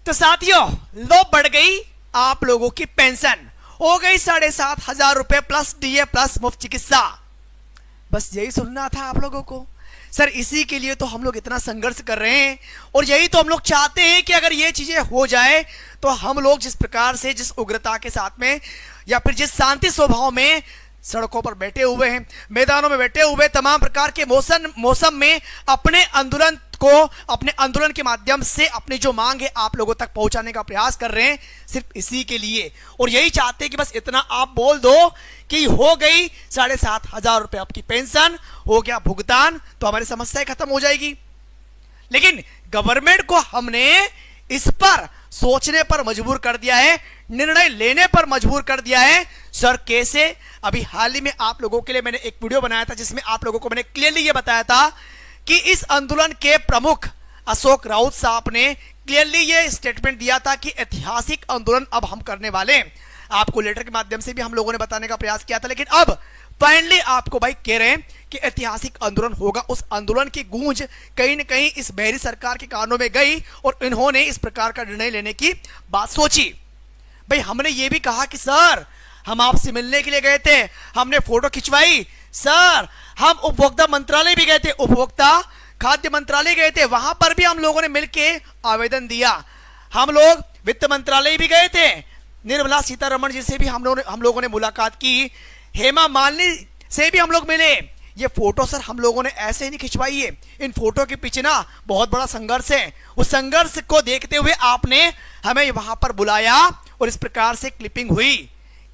तो साथियों, लो बढ़ गई आप लोगों की पेंशन, हो गई 7,500 रुपए प्लस डीए प्लस मुफ्त चिकित्सा। बस यही सुनना था आप लोगों को सर। इसी के लिए तो हम लोग इतना संघर्ष कर रहे हैं और यही तो हम लोग चाहते हैं कि अगर ये चीजें हो जाए तो हम लोग जिस प्रकार से, जिस उग्रता के साथ में या फिर जिस शांति स्वभाव में सड़कों पर बैठे हुए हैं, मैदानों में बैठे हुए, तमाम प्रकार के मौसम में अपने आंदोलन को, अपने आंदोलन के माध्यम से अपनी जो मांग है आप लोगों तक पहुंचाने का प्रयास कर रहे हैं, सिर्फ इसी के लिए। और यही चाहते हैं कि बस इतना आप बोल दो कि हो गई 7,500 रुपए आपकी पेंशन, हो गया भुगतान, तो हमारी समस्याएं खत्म हो जाएगी। लेकिन गवर्नमेंट को हमने इस पर सोचने पर मजबूर कर दिया है, निर्णय लेने पर मजबूर कर दिया है। सर कैसे? अभी हाल ही में आप लोगों के लिए मैंने एक वीडियो बनाया था जिसमें आप लोगों को मैंने क्लियरली ये बताया था कि इस आंदोलन के प्रमुख अशोक राउत साहब ने क्लियरली ये स्टेटमेंट दिया था कि ऐतिहासिक आंदोलन अब हम करने वाले हैं। आपको लेटर के माध्यम से भी हम लोगों ने बताने का प्रयास किया था, लेकिन अब फाइनली आपको भाई कह रहे हैं कि ऐतिहासिक आंदोलन होगा। उस आंदोलन की गूंज कहीं न कहीं इस बहरी सरकार के कानों में गई और इन्होंने इस प्रकार का निर्णय लेने की बात सोची। भाई हमने ये भी कहा कि सर हम आपसे मिलने के लिए गए थे, हमने फोटो खिंचवाई, सर हम उपभोक्ता मंत्रालय भी गए थे, उपभोक्ता खाद्य मंत्रालय गए थे, वहां पर भी हम लोगों ने मिलकर आवेदन दिया। हम लोग वित्त मंत्रालय भी गए थे, निर्मला सीतारमण जी से भी हम लोगों ने मुलाकात की, हेमा मालिनी से भी हम लोग मिले। ये फोटो सर हम लोगों ने ऐसे ही नहीं खिंचवाई है, इन फोटो के पीछे ना बहुत बड़ा संघर्ष है। उस संघर्ष को देखते हुए आपने हमें वहां पर बुलाया और इस प्रकार से क्लिपिंग हुई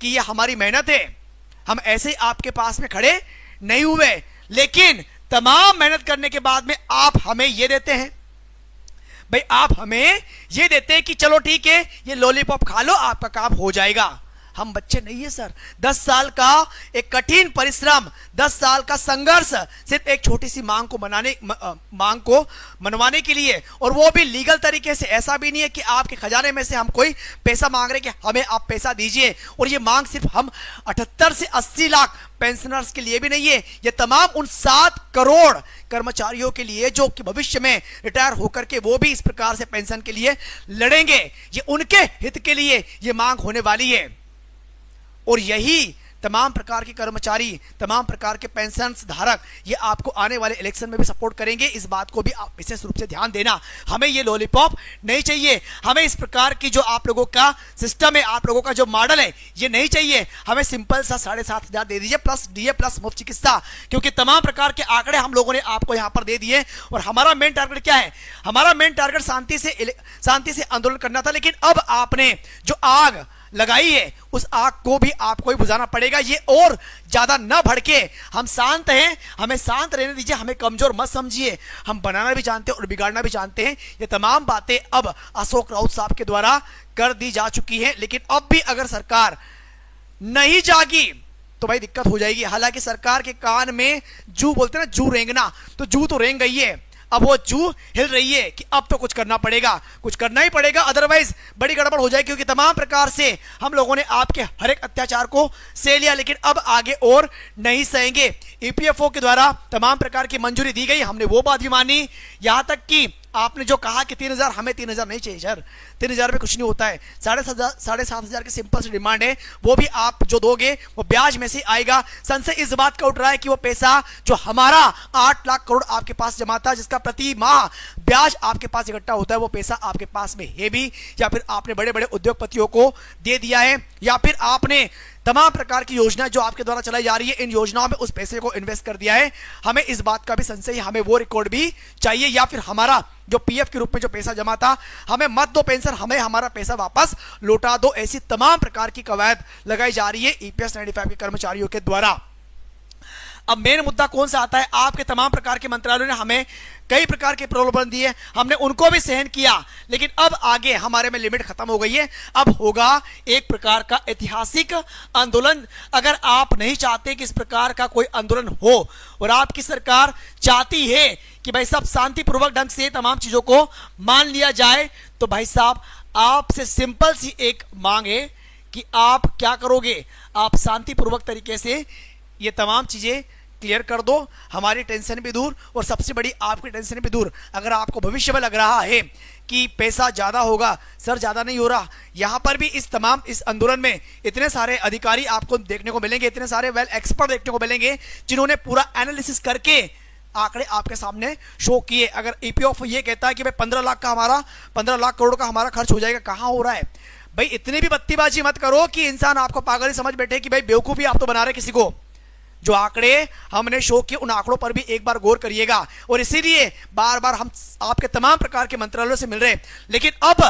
कि ये हमारी मेहनत है, हम ऐसे ही आपके पास में खड़े नहीं हुए। लेकिन तमाम मेहनत करने के बाद में आप हमें ये देते हैं, भाई आप हमें ये देते हैं कि चलो ठीक है ये लॉलीपॉप खा लो आपका काम हो जाएगा। हम बच्चे नहीं है सर। 10 साल का एक कठिन परिश्रम, 10 साल का संघर्ष सिर्फ एक छोटी सी मांग को मनवाने के लिए, और वो भी लीगल तरीके से। ऐसा भी नहीं है कि आपके खजाने में से हम कोई पैसा मांग रहे कि हमें आप पैसा दीजिए। और ये मांग सिर्फ हम 78 से 80 लाख पेंशनर्स के लिए भी नहीं है, ये तमाम उन 7 करोड़ कर्मचारियों के लिए जो कि भविष्य में रिटायर होकर के वो भी इस प्रकार से पेंशन के लिए लड़ेंगे। ये उनके हित के लिए ये मांग होने वाली है। और यही तमाम प्रकार के कर्मचारी, तमाम प्रकार के पेंशन धारक ये आपको आने वाले इलेक्शन में भी सपोर्ट करेंगे। इस बात को भी आप विशेष रूप से ध्यान देना। हमें ये लॉलीपॉप नहीं चाहिए, हमें इस प्रकार की जो आप लोगों का सिस्टम है, आप लोगों का जो मॉडल है ये नहीं चाहिए। हमें सिंपल सा 7,500 दे दीजिए प्लस डीए प्लस मुफ्त चिकित्सा, क्योंकि तमाम प्रकार के आंकड़े हम लोगों ने आपको यहां पर दे दिए। और हमारा मेन टारगेट क्या है? हमारा मेन टारगेट शांति से आंदोलन करना था। लेकिन अब आपने जो आग लगाई है उस आग को भी आपको ही बुझाना पड़ेगा। ये और ज्यादा न भड़के, हम शांत हैं, हमें शांत रहने दीजिए, हमें कमजोर मत समझिए। हम बनाना भी जानते हैं और बिगाड़ना भी जानते हैं। ये तमाम बातें अब अशोक राउत साहब के द्वारा कर दी जा चुकी है। लेकिन अब भी अगर सरकार नहीं जागी तो भाई दिक्कत हो जाएगी। हालांकि सरकार के कान में जू बोलते हैं ना, जू रेंगना, तो जू तो रेंग गई है, अब वो जू हिल रही है कि अब तो कुछ करना पड़ेगा, कुछ करना ही पड़ेगा, अदरवाइज बड़ी गड़बड़ हो जाए। क्योंकि तमाम प्रकार से हम लोगों ने आपके हर एक अत्याचार को सह लिया, लेकिन अब आगे और नहीं सहेंगे। ईपीएफओ के द्वारा तमाम प्रकार की मंजूरी दी गई, हमने वो बात भी मानी। यहां तक कि आपने जो कहा कि 3,000, हमें 3,000 नहीं चाहिए सर, 3,000 में कुछ नहीं होता है। 7,500 की सिंपल सी डिमांड है, वो भी आप जो दोगे वो ब्याज में से आएगा। संशय इस बात का उठ रहा है कि वो पैसा जो हमारा 8 लाख करोड़ आपके पास जमा था, जिसका प्रति माह ब्याज आपके पास इकट्ठा होता है, वो पैसा आपके पास में है भी, या फिर आपने बड़े बड़े उद्योगपतियों को दे दिया है, या फिर आपने तमाम प्रकार की योजना जो आपके द्वारा चलाई जा रही है इन योजनाओं में उस पैसे को इन्वेस्ट कर दिया है। हमें इस बात का भी संशय, हमें वो रिकॉर्ड भी चाहिए, या फिर हमारा जो पीएफ के रूप में जो पैसा जमा था हमें मत दो पेंशन, हमें हमारा पैसा वापस लौटा दो। ऐसी तमाम प्रकार की कवायद लगाई जा रही है ईपीएस 95 के कर्मचारियों के द्वारा। अब मेन मुद्दा कौन सा आता है? आपके तमाम प्रकार के मंत्रालयों ने हमें कई प्रकार के प्रलोभन दिए, हमने उनको भी सहन किया, लेकिन अब आगे हमारे में लिमिट खत्म हो गई है। अब होगा एक प्रकार का ऐतिहासिक आंदोलन। अगर आप नहीं चाहते कि इस प्रकार का कोई आंदोलन हो और आपकी सरकार चाहती है कि भाई साहब शांतिपूर्वक ढंग से तमाम चीजों को मान लिया जाए, तो भाई साहब आपसे सिंपल सी एक मांग है कि आप क्या करोगे? आप शांतिपूर्वक तरीके से ये तमाम चीजें क्लियर कर दो, हमारी टेंशन भी दूर और सबसे बड़ी आपकी टेंशन भी दूर। अगर आपको भविष्य में लग रहा है कि पैसा ज्यादा होगा, सर ज्यादा नहीं हो रहा, यहां पर भी इस आंदोलन में इतने सारे अधिकारी आपको देखने को मिलेंगे, इतने सारे वेल एक्सपर्ट देखने को मिलेंगे जिन्होंने पूरा एनालिसिस करके आंकड़े आपके सामने शो किए। अगर ईपीएफ ये कहता है कि भाई 15 लाख करोड़ का हमारा खर्च हो जाएगा, कहां हो रहा है भाई? इतनी भी बत्तीबाजी मत करो कि इंसान आपको पागल ही समझ बैठे कि भाई बेवकूफी आप तो बना रहे किसी को। जो आंकड़े हमने शो किए उन आंकड़ों पर भी एक बार गौर करिएगा, और इसीलिए बार बार हम आपके तमाम प्रकार के मंत्रालयों से मिल रहे हैं। लेकिन अब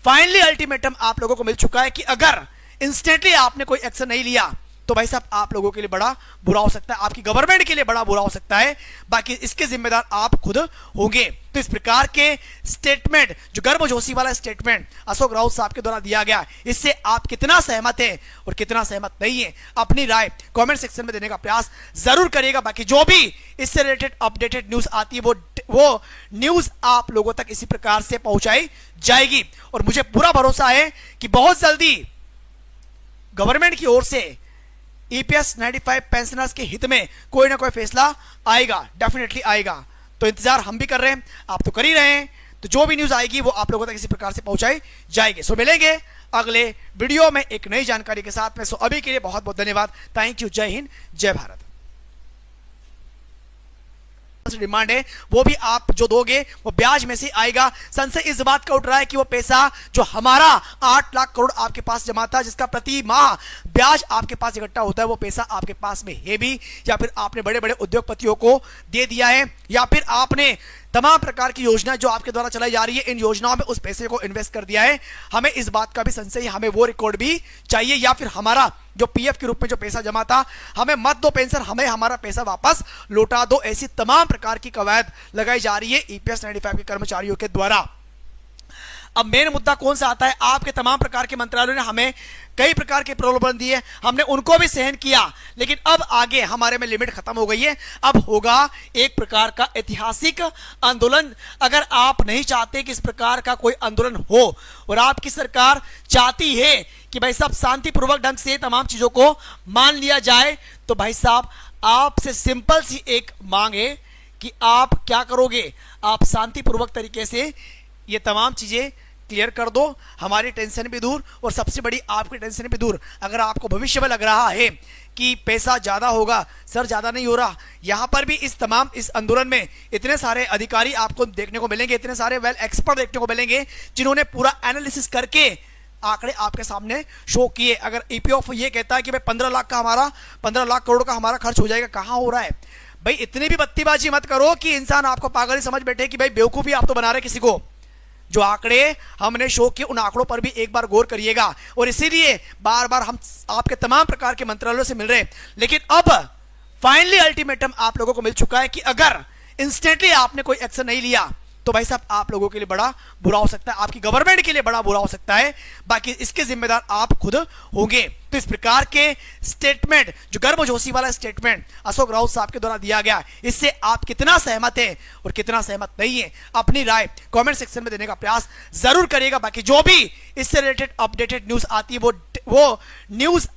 फाइनली अल्टीमेटम आप लोगों को मिल चुका है कि अगर इंस्टेंटली आपने कोई एक्शन नहीं लिया तो भाई साहब आप लोगों के लिए बड़ा बुरा हो सकता है, आपकी गवर्नमेंट के लिए बड़ा बुरा हो सकता है। बाकी इसके जिम्मेदार आप खुद होंगे। तो इस प्रकार के स्टेटमेंट, जो गर्मजोशी वाला स्टेटमेंट अशोक राउत साहब के द्वारा दिया गया, इससे आप कितना सहमत हैं और कितना सहमत नहीं है, अपनी राय कमेंट सेक्शन में देने का प्रयास जरूर करिएगा। बाकी जो भी इससे रिलेटेड अपडेटेड न्यूज आती है वो न्यूज आप लोगों तक इसी प्रकार से पहुंचाई जाएगी। और मुझे पूरा भरोसा है कि बहुत जल्दी गवर्नमेंट की ओर से ईपीएस 95 पेंशनर्स के हित में कोई ना कोई फैसला आएगा, डेफिनेटली आएगा। तो इंतजार हम भी कर रहे हैं, आप तो कर ही रहे हैं। तो जो भी न्यूज आएगी वो आप लोगों तक इसी प्रकार से पहुंचाई जाएगी। सो मिलेंगे अगले वीडियो में एक नई जानकारी के साथ में। सो अभी के लिए बहुत बहुत धन्यवाद। Thank you. जय हिंद, जय भारत। डिमांड है वो भी आप जो दोगे वो ब्याज में से आएगा। संशय इस बात का उठ रहा है कि वो पैसा जो हमारा 8 लाख करोड़ आपके पास जमा था, जिसका प्रति माह ब्याज आपके पास इकट्ठा होता है, वो पैसा आपके पास में है भी, या फिर आपने बड़े बड़े उद्योगपतियों को दे दिया है, या फिर आपने तमाम प्रकार की योजनाएं जो आपके द्वारा चलाई जा रही है इन योजनाओं में उस पैसे को इन्वेस्ट कर दिया है। हमें इस बात का भी संशय, हमें वो रिकॉर्ड भी चाहिए, या फिर हमारा जो पीएफ के रूप में जो पैसा जमा था हमें मत दो पेंशन, हमें हमारा पैसा वापस लौटा दो। ऐसी तमाम प्रकार की कवायद लगाई जा रही है ईपीएस 95 के कर्मचारियों के द्वारा। अब मेन मुद्दा कौन सा आता है? आपके तमाम प्रकार के मंत्रालयों ने हमें कई प्रकार के प्रलोभन दिए, हमने उनको भी सहन किया, लेकिन अब आगे हमारे में लिमिट खत्म हो गई है। अब होगा एक प्रकार का ऐतिहासिक आंदोलन। अगर आप नहीं चाहते कि इस प्रकार का कोई आंदोलन हो और आपकी सरकार चाहती है कि भाई साहब शांतिपूर्वक ढंग से तमाम चीजों को मान लिया जाए, तो भाई साहब आपसे सिंपल सी एक मांग है कि आप क्या करोगे? आप शांतिपूर्वक तरीके से ये तमाम चीजें क्लियर कर दो, हमारी टेंशन भी दूर और सबसे बड़ी आपकी टेंशन भी दूर। अगर आपको भविष्य में लग रहा है कि पैसा ज्यादा होगा, सर ज्यादा नहीं हो रहा, यहां पर भी इस आंदोलन में इतने सारे अधिकारी आपको देखने को मिलेंगे, इतने सारे वेल एक्सपर्ट देखने को मिलेंगे जिन्होंने पूरा एनालिसिस करके आंकड़े आपके सामने शो किए। अगर ईपीएफ ये कहता है कि भाई 15 लाख करोड़ का हमारा खर्च हो जाएगा, कहां हो रहा है भाई? इतनी भी बत्तीबाजी मत करो कि इंसान आपको पागल ही समझ बैठे कि भाई बेवकूफी आप तो बना रहे किसी को। जो आंकड़े हमने शो किए उन आंकड़ों पर भी एक बार गौर करिएगा, और इसीलिए बार बार हम आपके तमाम प्रकार के मंत्रालयों से मिल रहे हैं। लेकिन अब फाइनली अल्टीमेटम आप लोगों को मिल चुका है कि अगर इंस्टेंटली आपने कोई एक्शन नहीं लिया तो भाई साहब आप लोगों के लिए बड़ा बुरा हो सकता है, आपकी गवर्नमेंट के लिए बड़ा बुरा हो सकता है। बाकी इसके जिम्मेदार आप खुद होंगे। तो इस प्रकार के स्टेटमेंट, जो गर्मजोशी वाला स्टेटमेंट अशोक राउत साहब के द्वारा दिया गया, इससे आप कितना सहमत हैं और कितना सहमत नहीं है, अपनी राय कमेंट सेक्शन में देने का प्रयास जरूर करिएगा। बाकी जो भी इससे रिलेटेड अपडेटेड न्यूज आती है वो न्यूज